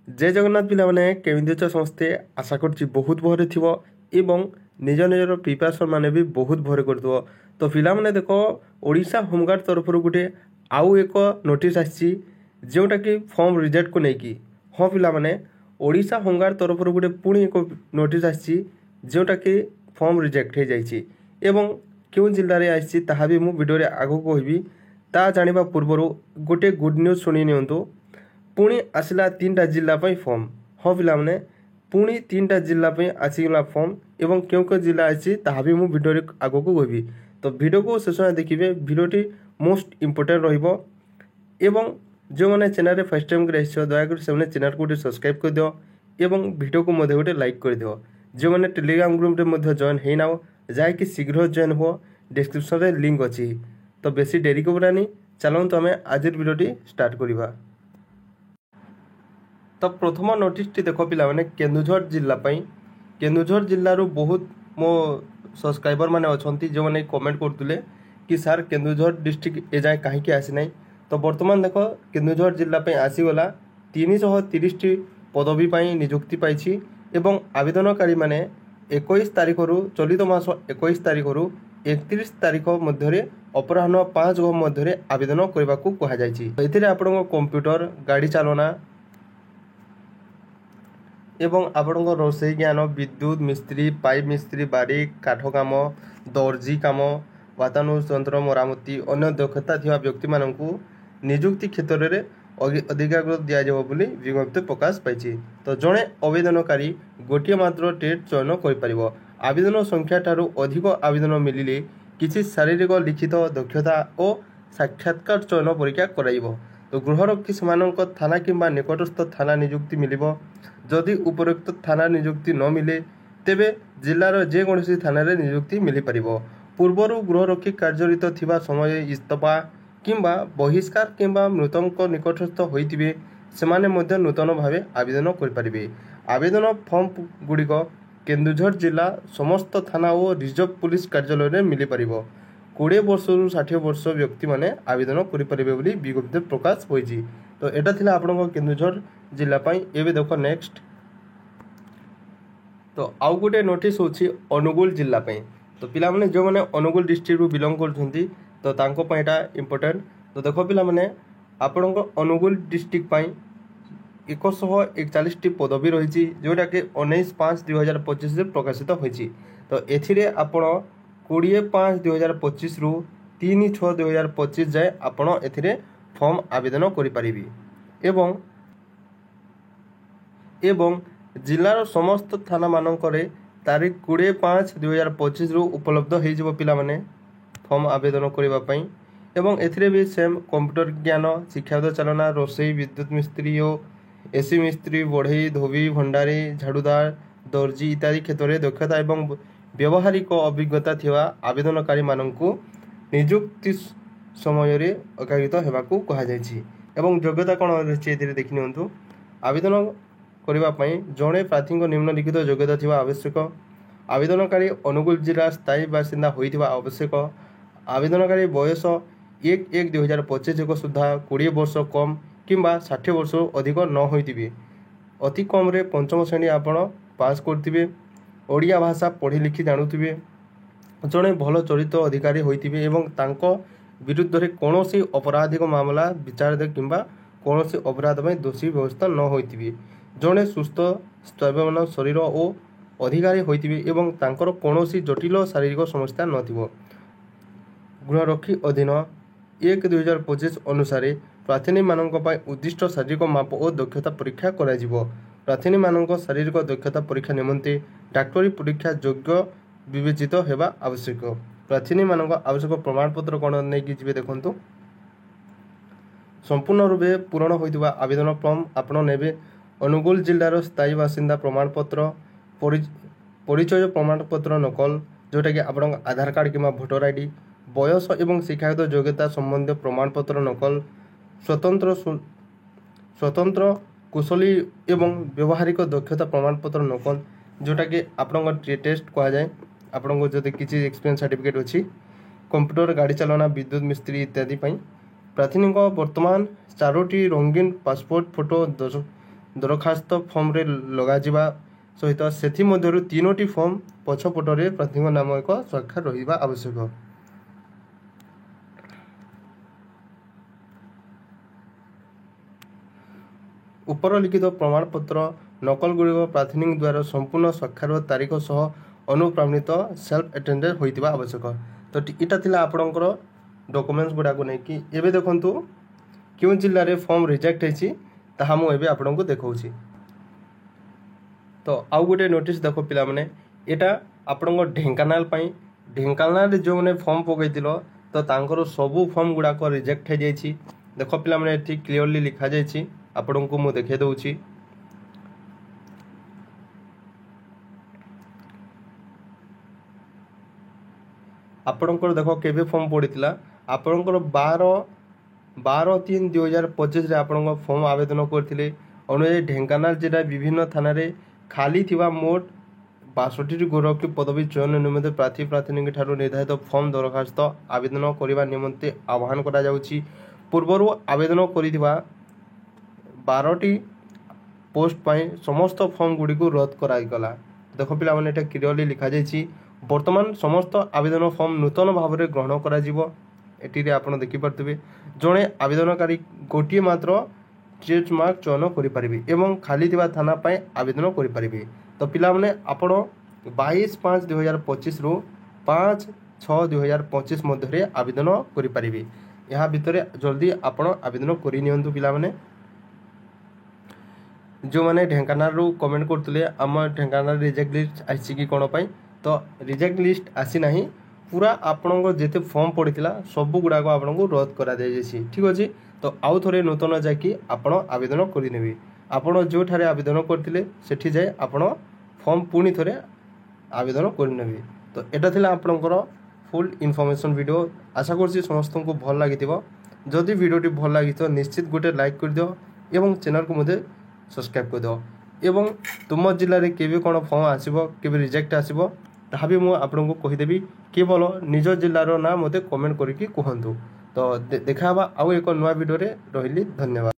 जय जगन्नाथ पिलाने केमिति अछ समस्ते आशा करछि बहुत भरे थिबो एवं निज निजर प्रिपरेशन माने भी बहुत भरे करथबो। तो पिला माने देखो ओडिशा होमगार्ड तरफ गोटे आउ एक नोटिस आछि जोटा कि फॉर्म रिजेक्ट को नेकी। हाँ पिला माने ओडिशा होमगार्ड तरफ गोटे पुणी एक नोटिस आछि जोटा कि फॉर्म रिजेक्ट हो जाइछि एवं क्यों जिल्ला रे आछि ताहा भी मु वीडियो रे आगो कहबी। ता जानिबा पूर्वरु गोटे गुड न्यूज सुनि नियंतु। पुणी आसला 3टा जिल्ला फॉर्म। हाँ पिलाने पुणी 3टा जिल्ला आसीगला फॉर्म एवं क्यों क्यों जिला अच्छी ताहा भी मुझे वीडियो आग को कहबी। तो वीडियो को शेष देखिए, वीडियोटी मोस्ट इम्पोर्टेंट रहिबो। एवं जो मैंने चैनल फर्स्ट टाइम दयाकोर से चैनल को सब्सक्राइब कर दियो एवं वीडियो को मध्य गोटे लाइक कर दियो। जो मैंने टेलीग्राम ग्रुप में जॉइन है ना जाकि शीघ्र जॉइन हो, डिस्क्रिप्शन में लिंक अच्छी। तो बेसी डेरी करानी चलते आम आज वीडियोटी स्टार्ट करवा। तो प्रथम नोटिस देख पिलाने केन्दुझर जिला केन्दुझर जिलूर बहुत मो सब्सक्राइबर मैंने अच्छा जो मैंने कमेंट करते कि सार केन्दुझर डिस्ट्रिक्ट ए जाए कहीं आसीना। तो बर्तमान देख केन्दुझर जिला आसीगला 330 पदवी निजुक्ति पाई एवं आवेदनकारी मैंने 21 तारीख रु चलित मास 21 तारीख रु 31 तारीख मध्य अपराह्न 5 मध्य आवेदन करने को कहुई। आपन कंप्यूटर गाड़ी चालना एवं आपण रोषे ज्ञान, विद्युत मिस्त्री, पाइप मिस्त्री, बाड़ी काठ काम, दर्जी काम, वातानुयंत्र मरामती अन्य दक्षता थिबा व्यक्ति मानकु निजुक्ति क्षेत्र में अधिकार दिजाव बोली विज्ञप्ति प्रकाश पाई। तो जड़े आवेदनकारी गोटे मात्र टेट चयन कर आवेदन संख्या ठारू अधिक आवेदन मिलिले किसी शारीरिक लिखित दक्षता और साक्षात्कार चयन परीक्षा कराइबो। तो गृहरक्षी से थाना किंबा निकटस्थ थाना निजुक्ति मिलिबो। जदि उपरोक्त थाना निजुक्ति न मिले तेबे जिलार जेकोसी थाना निजुक्ति मिल पार। पूर्वर गृहरक्षी कार्यरत थिबा समय इस्तफा किंबा बहिष्कार किंबा मृतक निकटस्थ होइतिबे सेमाने मध्य नूतन भावे आवेदन करें। आवेदन फॉर्म गुड़िक केन्दुझर जिला समस्त थाना और रिजर्व पुलिस कार्यालय में मिल पार। 20 वर्ष रु 60 वर्ष व्यक्ति माने आवेदन करें विज्ञप्ति प्रकाश होइछि। तो एटा थिला आपन केन्दुझर जिला एवं देख नेक्स्ट। तो आउ गोटे नोटिस होछि अनुगुल जिला। तो पिला माने जो माने अनुगुल डिस्ट्रिक्ट रु बिलोंग करछंती तो तांको पयटा इंपोर्टेंट। तो देखो पिला माने आपन अनुगुल डिस्ट्रिक्ट 141 पदवी रही जोटा कि 19/5/2025 प्रकाशित होइछि। तो एथिरे आपण 20/5/2025 रु 3/6/2025 जाए आपण एथिरे फॉर्म आवेदन करि परिबी। एवं जिलार समस्त थाना मानकरे तारीख 20/5/2025 रु उपलब्ध हो पिला माने फॉर्म आवेदन करने। एवं एथिरे भी सेम कंप्यूटर ज्ञान, शिक्षागत चालना, रोषे, विद्युत मिस्त्री, एसी मिस्त्री, बढ़ई, धोबी, भंडारी, झाड़ूदार, दर्जी इत्यादि क्षेत्र में दक्षता एवं व्यवहारिक अभिज्ञता थिबा आवेदनकारी माननकु निजुक्ति समय अकारित होगाकू कहुई। एवं योग्यता कौन रही देखि नियंतु। आवेदन करने जड़े प्रार्थी निम्नलिखित योग्यता थिबा आवश्यक। आवेदनकारी अनुगुल जिला स्थायी बासिंदा होइथिबा आवश्यक। आवेदनकारी बयस 1/1/2025 सुधा 20 वर्ष कम किंबा 60 वर्ष अधिक न होइथिबे। अति कम रे पंचम श्रेणी आपण पास करथिबे। ओडिया भाषा पढ़ी लिखि जानुथिबे। जड़े भल चरित्र अधिकारी होइथिबे एवं तांको विरुद्ध रे कोनोसी अपराधिक मामला विचार किंबा कोनोसी अपराध में दोषी व्यवस्था न होइथिबे। जड़े सुस्थ स्वाभिमान शरीर और अधिकारी होइथिबे एवं तांकर कोनोसी जटिल शारीरिक समस्या नथिबो। गृहरक्षी अधीन 1/2025 अनुसार प्रार्थी मानक उद्दिष्ट शारीरिक माप और दक्षता परीक्षा कराजिबो। प्रार्थी मानक शारीरिक दक्षता परीक्षा निमंते डाक्टरी परीक्षा योग्य विवेचित होगा आवश्यक। प्रार्थी मानक आवश्यक प्रमाणपत्र कौन नहीं जी देखु। संपूर्ण रूपे पूरण होइतिबा आवेदन फॉर्म आपण नेबे अनुगुल जिलार स्थायी बासिंदा प्रमाणपत्र, परिचय प्रमाणपत्र नकल जोटा कि आपण आधार कार्ड किंबा भोटर आईडी, बयस एवं शिक्षागत योग्यता संबंधी प्रमाणपत्र नकल, स्वतंत्र कुशली एवं व्यवहारिक दक्षता प्रमाणपत्र नकल जोटा कि आपण टेस्ट कह जाए। आपको जब किसी एक्सपीरियंस सर्टिफिकेट अच्छी, कंप्यूटर गाड़ी चालना, विद्युत मिस्त्री इत्यादि प्रार्थी वर्तमान 4टी रंगीन पासपोर्ट फोटो ଦରଖାସ୍ତ ଫର୍ମରେ ଲଗାଯିବା ସହିତ ସେଥିମଧ୍ୟରୁ 3ଟି ଫର୍ମ ପଛପଟରେ ପ୍ରାର୍ଥୀଙ୍କ ନାମ ଏକ ସ୍ୱାକ୍ଷର ରହିବା ଆବଶ୍ୟକ। ଉପରଲିଖିତ ପ୍ରମାଣପତ୍ର ନକଲଗୁଡ଼ିକ ପ୍ରାର୍ଥୀଙ୍କ ଦ୍ୱାରା ସମ୍ପୂର୍ଣ୍ଣ ସ୍ୱାକ୍ଷର ତାରିଖ ସହ ଅନୁପ୍ରାଣିତ ସେଲ୍ଫ ଆଟେଣ୍ଡେଡ୍ ହୋଇଥିବା ଆବଶ୍ୟକ। ତ ଏଇଟା ଥିଲା ଆପଣଙ୍କର ଡକୁମେଣ୍ଟସ୍ ଗୁଡ଼ାକୁ ନେଇକି। ଏବେ ଦେଖନ୍ତୁ କେଉଁ ଜିଲ୍ଲାରେ ଫର୍ମ ରିଜେକ୍ଟ ହେଇଛି ତାହା ମୁଁ ଏବେ ଆପଣଙ୍କୁ ଦେଖାଉଛି। ତ ଆଉ ଗୋଟେ ନୋଟିସ୍ ଦେଖ ପିଲାମାନେ, ଏଇଟା ଆପଣଙ୍କ ଢେଙ୍କାନାଳ ପାଇଁ। ଢେଙ୍କାନାଳରେ ଯେଉଁମାନେ ଫର୍ମ ପକାଇଥିଲ ତ ତାଙ୍କର ସବୁ ଫର୍ମ ଗୁଡ଼ାକ ରିଜେକ୍ଟ ହେଇଯାଇଛି। ଦେଖ ପିଲାମାନେ ଏଠି କ୍ଲିଅରଲି ଲେଖାଯାଇଛି, ଆପଣଙ୍କୁ ମୁଁ ଦେଖାଇ ଦେଉଛି। ଆପଣଙ୍କର ଦେଖ କେବେ ଫର୍ମ ପଡ଼ିଥିଲା, ଆପଣଙ୍କର 12/3/2025ରେ ଆପଣଙ୍କ ଫର୍ମ ଆବେଦନ କରିଥିଲେ। ଅନୁଯାୟୀ ଢେଙ୍କାନାଳ ଜିଲ୍ଲା ବିଭିନ୍ନ ଥାନାରେ ଖାଲି ଥିବା ମୋଟ 62ଟି ଗୌରବୀ ପଦବୀ ଚୟନ ନିମନ୍ତେ ପ୍ରାର୍ଥୀଙ୍କ ଠାରୁ ନିର୍ଦ୍ଧାରିତ ଫର୍ମ ଦରଖାସ୍ତ ଆବେଦନ କରିବା ନିମନ୍ତେ ଆହ୍ୱାନ କରାଯାଉଛି। ପୂର୍ବରୁ ଆବେଦନ କରିଥିବା 12ଟି ପୋଷ୍ଟ ପାଇଁ ସମସ୍ତ ଫର୍ମ ଗୁଡ଼ିକୁ ରଦ୍ଦ କରାଗଲା। ଦେଖ ପିଲାମାନେ ଏଇଟା କ୍ଲିଅରଲି ଲେଖାଯାଇଛି। ବର୍ତ୍ତମାନ ସମସ୍ତ ଆବେଦନ ଫର୍ମ ନୂତନ ଭାବରେ ଗ୍ରହଣ କରାଯିବ। ଏଠିରେ ଆପଣ ଦେଖିପାରୁଥିବେ ଜଣେ ଆବେଦନକାରୀ ଗୋଟିଏ ମାତ୍ର ଟ୍ରେଡ୍ ମାର୍କ ଚୟନ କରିପାରିବେ ଏବଂ ଖାଲି ଥିବା ଥାନା ପାଇଁ ଆବେଦନ କରିପାରିବେ। ତ ପିଲାମାନେ ଆପଣ 22/5/2025ରୁ 5/6/2025 ମଧ୍ୟରେ ଆବେଦନ କରିପାରିବେ। ଏହା ଭିତରେ ଜଲ୍ଦି ଆପଣ ଆବେଦନ କରିନିଅନ୍ତୁ ପିଲାମାନେ। ଯେଉଁମାନେ ଢେଙ୍କାନାଳରୁ କମେଣ୍ଟ କରୁଥିଲେ ଆମ ଢେଙ୍କାନାଳ ରିଜେକ୍ଟ ଲିଷ୍ଟ ଆସିଛି କି କ'ଣ ପାଇଁ, ତ ରିଜେକ୍ଟ ଲିଷ୍ଟ ଆସିନାହିଁ। ପୁରା ଆପଣଙ୍କ ଯେତେ ଫର୍ମ ପଡ଼ିଥିଲା ସବୁ ଗୁଡ଼ାକ ଆପଣଙ୍କୁ ରଦ୍ଦ କରାଯାଇଛି। ଠିକ୍ ଅଛି। ତ ଆଉ ଥରେ ନୂତନ ଯାଇକି ଆପଣ ଆବେଦନ କରିନେବେ। ଆପଣ ଯେଉଁଠାରେ ଆବେଦନ କରିଥିଲେ ସେଠି ଯାଇ ଆପଣ ଫର୍ମ ପୁଣି ଥରେ ଆବେଦନ କରିନେବେ। ତ ଏଇଟା ଥିଲା ଆପଣଙ୍କର ଫୁଲ୍ ଇନଫର୍ମେସନ୍ ଭିଡ଼ିଓ। ଆଶା କରୁଛି ସମସ୍ତଙ୍କୁ ଭଲ ଲାଗିଥିବ। ଯଦି ଭିଡ଼ିଓଟି ଭଲ ଲାଗିଥିବ ନିଶ୍ଚିତ ଗୋଟେ ଲାଇକ୍ କରିଦିଅ ଏବଂ ଚ୍ୟାନେଲକୁ ମଧ୍ୟ ସବସ୍କ୍ରାଇବ୍ କରିଦିଅ। ଏବଂ ତୁମ ଜିଲ୍ଲାରେ କେବେ କ'ଣ ଫର୍ମ ଆସିବ, କେବେ ରିଜେକ୍ଟ ଆସିବ ତାହା ବି ମୁଁ ଆପଣଙ୍କୁ କହିଦେବି। କେବଳ ନିଜ ଜିଲ୍ଲାର ନାଁ ମୋତେ କମେଣ୍ଟ କରିକି କୁହନ୍ତୁ। ତ ଦେଖା ହେବା ଆଉ ଏକ ନୂଆ ଭିଡ଼ିଓରେ। ରହିଲି, ଧନ୍ୟବାଦ।